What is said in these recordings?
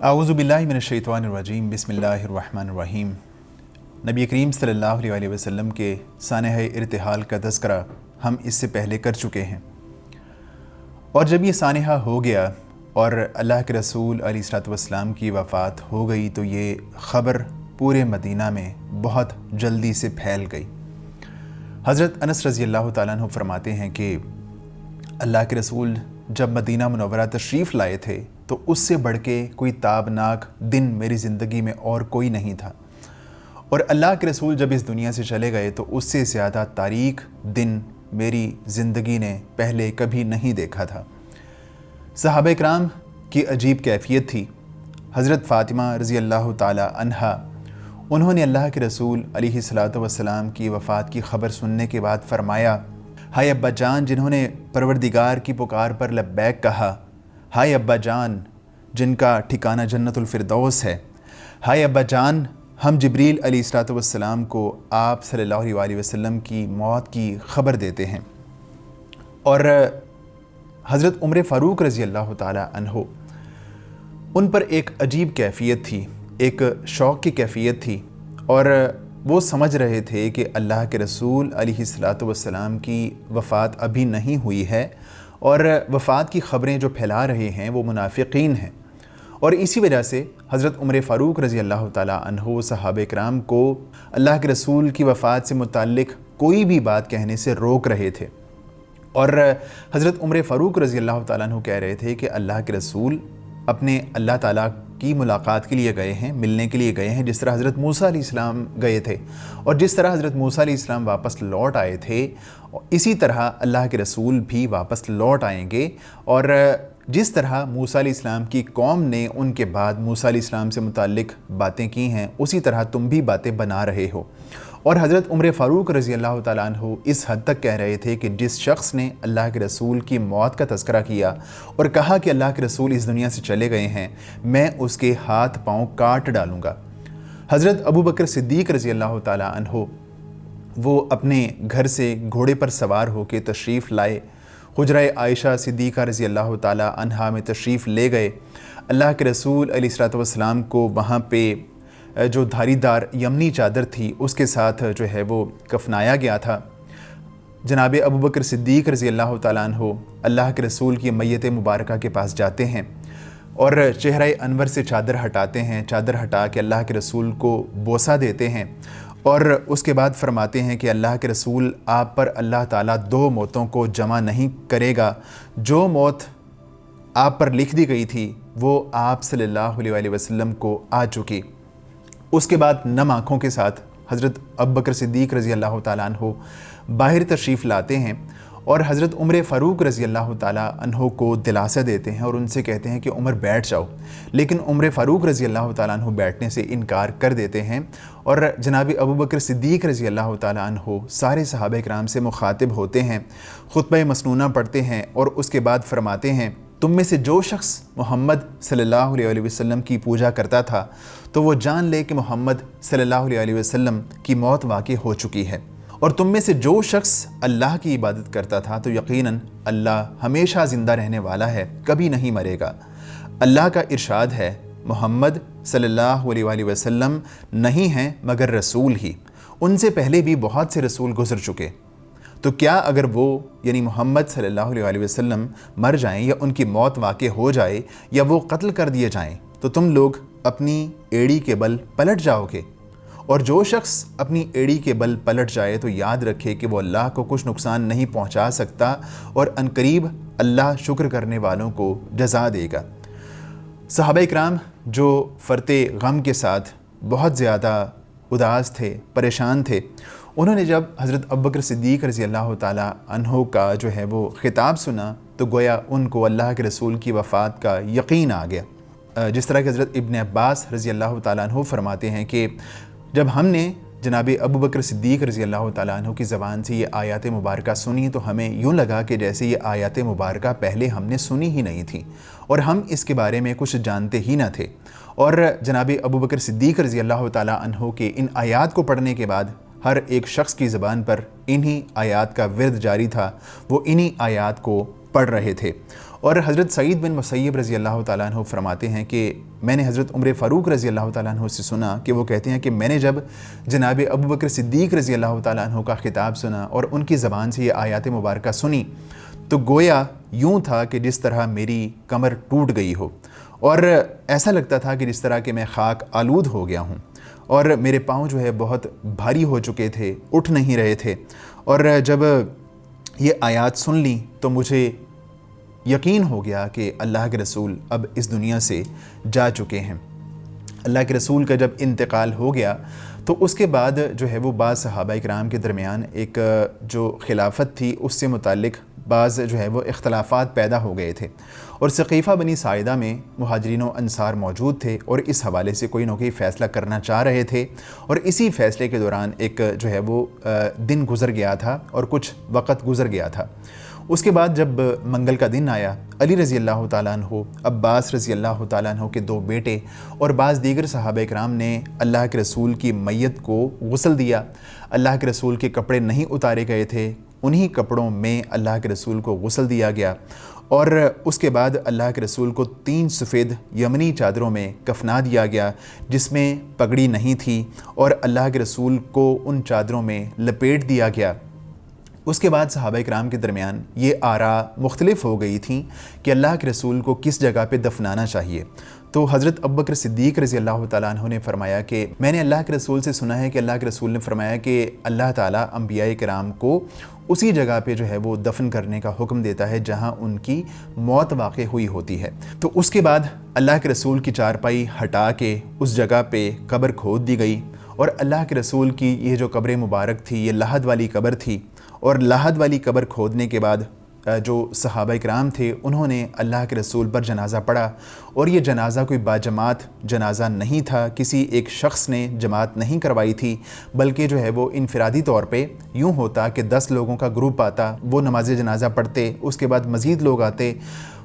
अऊज़ु बिल्लाहि मिनश्शैतानिर्रजीम बिस्मिल्लाहिर्रहमानिर्रहीम। नबी करीम सल्लल्लाहु अलैहि वसल्लम के सानह इर्तिहाल का तज़किरा हम इससे पहले कर चुके हैं, और जब ये सानहा हो गया और अल्लाह के रसूल अलैहिस्सलातु वस्सलाम की वफ़ात हो गई तो ये ख़बर पूरे मदीना में बहुत जल्दी से फैल गई। हज़रत अनस रज़ी अल्लाह ताला अन्हु फरमाते हैं कि अल्लाह के रसूल जब मदीना मुनव्वरा तशरीफ़ लाए थे तो उससे बढ़ के कोई ताबनाक दिन मेरी ज़िंदगी में और कोई नहीं था, और अल्लाह के रसूल जब इस दुनिया से चले गए तो उससे ज़्यादा तारीक दिन मेरी ज़िंदगी ने पहले कभी नहीं देखा था। सहाबा इकराम की अजीब कैफ़ियत थी। हज़रत फ़ातिमा रज़ी अल्लाह ताला अन्हा, उन्होंने अल्लाह के रसूल अलैहिस्सलातु वस्सलाम की वफ़ात की ख़बर सुनने के बाद फ़रमाया, हाय अब्बा जान जिन्होंने परवरदिगार की पुकार पर लब्बैक कहा, हाय अब्बा जान जिनका ठिकाना जन्नतुल फिरदौस है, हाय अब्बा जान हम जिब्रील अलैहिस्सलातु वस्सलाम को आप सल्लल्लाहु अलैहि वसल्लम की मौत की ख़बर देते हैं। और हज़रत उमर फ़ारूक रज़ी अल्लाह ताला अन्हो, उन पर एक अजीब कैफ़ियत थी, एक शौक़ की कैफ़ियत थी, और वो समझ रहे थे कि अल्लाह के रसूल अलैहिस्सलातु वस्सलाम की वफ़ात अभी नहीं हुई है और वफ़ात की ख़बरें जो फैला रहे हैं वो मुनाफ़िकीन हैं। और इसी वजह से हज़रत उमर फ़ारूक रज़ी अल्लाह ताला अन्हो सहाबा इकराम को अल्लाह के रसूल की वफ़ात से मुताल्लिक़ कोई भी बात कहने से रोक रहे थे। और हज़रत उमर फ़ारूक रज़ी अल्लाह ताला अन्हो कह रहे थे कि अल्लाह के रसूल अपने अल्लाह ताला की मुलाकात के लिए गए हैं, मिलने के लिए गए हैं, जिस तरह हज़रत मूसा अलैहिस्सलाम गए थे, और जिस तरह हज़रत मूसा अलैहिस्सलाम वापस लौट आए थे इसी तरह अल्लाह के रसूल भी वापस लौट आएंगे। और जिस तरह मूसा अलैहिस्सलाम की कौम ने उनके बाद मूसा अलैहिस्सलाम से मुताल्लिक़ बातें की हैं, उसी तरह तुम भी बातें बना रहे हो। और हज़रत उमर फ़ारूक रज़ी अल्लाह ताला अन्हु इस हद तक कह रहे थे कि जिस शख्स ने अल्लाह के रसूल की मौत का तज़किरा किया और कहा कि अल्लाह के रसूल इस दुनिया से चले गए हैं, मैं उसके हाथ पाँव काट डालूँगा। हज़रत अबू बकर सिद्दीक़ रज़ी अल्लाह ताला अन्हु, वो अपने घर से घोड़े पर सवार होकर तशरीफ़ लाए, हुजरा आयशा सिद्दीक़ा रज़ी अल्लाह ताला अन्हा में तशरीफ़ ले गए। अल्लाह के रसूल अलैहिस्सलातु वस्सलाम को वहाँ पे जो धारीदार यमनी चादर थी उसके साथ जो है वो कफनाया गया था। जनाब अबू बकर सिद्दीक़ रज़ी अल्लाह ताला अन्हु अल्लाह के रसूल की मैयत मुबारका के पास जाते हैं और चेहरा अनवर से चादर हटाते हैं, चादर हटा के अल्लाह के रसूल को बोसा देते हैं, और उसके बाद फरमाते हैं कि अल्लाह के रसूल आप पर अल्लाह ताला दो मौतों को जमा नहीं करेगा। जो मौत आप पर लिख दी गई थी वो आप सल्लल्लाहु अलैहि वसल्लम को आ चुकी। उसके बाद नम आँखों के साथ हज़रत अबू बकर सिद्दीक़ रज़ी अल्लाह ताला अन्हु बाहर तशरीफ़ लाते हैं और हज़रत उमर फ़ारूक रज़ी अल्लाह ताला अन्हु को दिलासा देते हैं और उनसे कहते हैं कि उमर बैठ जाओ, लेकिन उमर फ़ारूक रज़ी अल्लाह ताला अन्हु बैठने से इनकार कर देते हैं। और जनाब अबू बकर सिद्दीक़ रज़ी अल्लाह ताला अन्हु सारे सहाबा इकराम से मुखातिब होते हैं, खुतबा मसनूना पढ़ते हैं और उसके बाद फरमाते हैं, तुम में से जो शख्स मोहम्मद सल्लल्लाहु अलैहि वसल्लम की पूजा करता था तो वो जान ले कि मोहम्मद सल्लल्लाहु अलैहि वसल्लम की मौत वाक़ई हो चुकी है, और तुम में से जो शख्स अल्लाह की इबादत करता था तो यकीनन अल्लाह हमेशा ज़िंदा रहने वाला है, कभी नहीं मरेगा। अल्लाह का इरशाद है, मोहम्मद सल्लल्लाहु अलैहि वसल्लम नहीं हैं मगर रसूल ही, उनसे पहले भी बहुत से रसूल गुज़र चुके। तो क्या अगर वो यानी मोहम्मद सल्लल्लाहु अलैहि वसल्लम मर जाएं या उनकी मौत वाक़ई हो जाए या वो कत्ल कर दिए जाएं तो तुम लोग अपनी एड़ी के बल पलट जाओगे? और जो शख्स अपनी एड़ी के बल पलट जाए तो याद रखे कि वो अल्लाह को कुछ नुकसान नहीं पहुंचा सकता और अनकरीब अल्लाह शुक्र करने वालों को जज़ा देगा। सहाबा इकराम जो फ़रते गम के साथ बहुत ज़्यादा उदास थे, परेशान थे, उन्होंने जब हज़रत अबू बकर सिद्दीक़ रज़ी अल्लाह ताला अन्हु का जो है वो ख़िताब सुना तो गोया उनको अल्लाह के रसूल की वफ़ात का यकीन आ गया। जिस तरह कि हज़रत इब्न अब्बास रज़ी अल्लाह ताला अन्हु फरमाते हैं कि जब हमने जनाब अबू बकर सिद्दीक़ रज़ी अल्लाह ताला अन्हु की ज़बान से ये आयत मुबारका सुनी तो हमें यूँ लगा कि जैसे ये आयत मुबारका पहले हमने सुनी ही नहीं थी और हम इसके बारे में कुछ जानते ही ना थे। और जनाब अबू बकर सिद्दीक़ रज़ी अल्लाह ताला अन्हु के इन आयात को पढ़ने के बाद हर एक शख्स की ज़बान पर इन्हीं आयात का विर्द जारी था, वो इन्हीं आयात को पढ़ रहे थे। اور حضرت سعید بن مسیب رضی اللہ تعالیٰ عنہ فرماتے ہیں کہ میں نے حضرت عمر فاروق رضی اللہ تعالیٰ عنہ سے سنا کہ وہ کہتے ہیں کہ میں نے جب جناب ابو بکر صدیق رضی اللہ تعالیٰ عنہ کا خطاب سنا اور ان کی زبان سے یہ آیات مبارکہ سنی تو گویا یوں تھا کہ جس طرح میری کمر ٹوٹ گئی ہو، اور ایسا لگتا تھا کہ جس طرح کہ میں خاک آلود ہو گیا ہوں، اور میرے پاؤں جو ہے بہت بھاری ہو چکے تھے، اٹھ نہیں رہے تھے۔ اور جب یہ آیات سن لی تو مجھے یقین ہو گیا کہ اللہ کے رسول اب اس دنیا سے جا چکے ہیں۔ اللہ کے رسول کا جب انتقال ہو گیا تو اس کے بعد جو ہے وہ بعض صحابہ اکرام کے درمیان ایک جو خلافت تھی اس سے متعلق بعض جو ہے وہ اختلافات پیدا ہو گئے تھے، اور ثقیفہ بنی ساعدہ میں مہاجرین و انصار موجود تھے اور اس حوالے سے کوئی نہ کوئی فیصلہ کرنا چاہ رہے تھے، اور اسی فیصلے کے دوران ایک جو ہے وہ دن گزر گیا تھا اور کچھ وقت گزر گیا تھا۔ اس کے بعد جب منگل کا دن آیا، علی رضی اللہ تعالیٰ عنہ، عباس رضی اللہ تعالیٰ عنہ کے 2 بیٹے اور بعض دیگر صحابہ اکرام نے اللہ کے رسول کی میت کو غسل دیا۔ اللہ کے رسول کے کپڑے نہیں اتارے گئے تھے، انہی کپڑوں میں اللہ کے رسول کو غسل دیا گیا، اور اس کے بعد اللہ کے رسول کو 3 سفید یمنی چادروں میں کفنا دیا گیا جس میں پگڑی نہیں تھی، اور اللہ کے رسول کو ان چادروں میں لپیٹ دیا گیا۔ اس کے بعد صحابہ اکرام کے درمیان یہ آراء مختلف ہو گئی تھیں کہ اللہ کے رسول کو کس جگہ پہ دفنانا چاہیے۔ تو حضرت ابوبکر صدیق رضی اللہ تعالیٰ عنہ نے فرمایا کہ میں نے اللہ کے رسول سے سنا ہے کہ اللہ کے رسول نے فرمایا کہ اللہ تعالیٰ انبیاء کرام کو اسی جگہ پہ جو ہے وہ دفن کرنے کا حکم دیتا ہے جہاں ان کی موت واقع ہوئی ہوتی ہے۔ تو اس کے بعد اللہ کے رسول کی چارپائی ہٹا کے اس جگہ پہ قبر کھود دی گئی، اور اللہ کے رسول کی یہ جو قبر مبارک تھی یہ لحد والی قبر تھی، اور لحد والی قبر کھودنے کے بعد جو صحابہ اکرام تھے انہوں نے اللہ کے رسول پر جنازہ پڑھا، اور یہ جنازہ کوئی باجماعت جنازہ نہیں تھا، کسی ایک شخص نے جماعت نہیں کروائی تھی، بلکہ جو ہے وہ انفرادی طور پہ یوں ہوتا کہ 10 لوگوں کا گروپ آتا، وہ نماز جنازہ پڑھتے، اس کے بعد مزید لوگ آتے،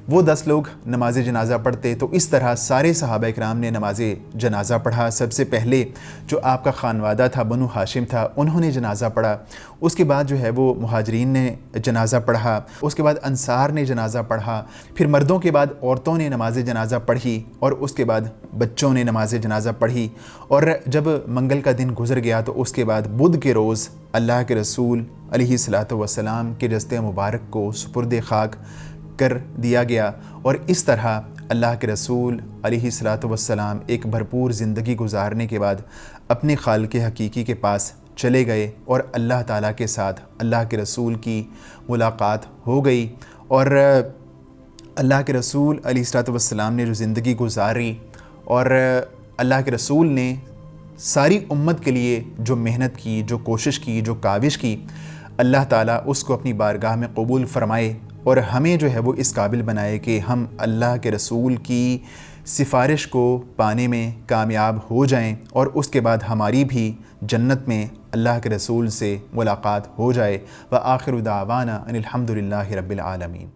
وہ 10 لوگ نماز جنازہ پڑھتے۔ تو اس طرح سارے صحابہ اکرام نے نماز جنازہ پڑھا۔ سب سے پہلے جو آپ کا خانوادہ تھا، بنو ہاشم تھا، انہوں نے جنازہ پڑھا، اس کے بعد جو ہے وہ مہاجرین نے جنازہ پڑھا، اس کے بعد انصار نے جنازہ پڑھا، پھر مردوں کے بعد عورتوں نے نماز جنازہ پڑھی، اور اس کے بعد بچوں نے نماز جنازہ پڑھی، اور جب منگل کا دن گزر گیا تو اس کے بعد بدھ کے روز اللہ کے رسول علیہ الصلاۃ والسلام کے جسد مبارک کو سپرد خاک کر دیا گیا، اور اس طرح اللہ کے رسول علیہ الصلاۃ والسلام ایک بھرپور زندگی گزارنے کے بعد اپنے خالق حقیقی کے پاس چلے گئے، اور اللہ تعالیٰ کے ساتھ اللہ کے رسول کی ملاقات ہو گئی، اور اللہ کے رسول علیہ الصلاۃ والسلام نے جو زندگی گزاری اور اللہ کے رسول نے ساری امت کے لیے جو محنت کی، جو کوشش کی، جو کاوش کی، اللہ تعالیٰ اس کو اپنی بارگاہ میں قبول فرمائے، اور ہمیں جو ہے وہ اس قابل بنائے کہ ہم اللہ کے رسول کی سفارش کو پانے میں کامیاب ہو جائیں، اور اس کے بعد ہماری بھی جنت میں اللہ کے رسول سے ملاقات ہو جائے۔ وآخر دعوانا ان الحمد للہ رب العالمین۔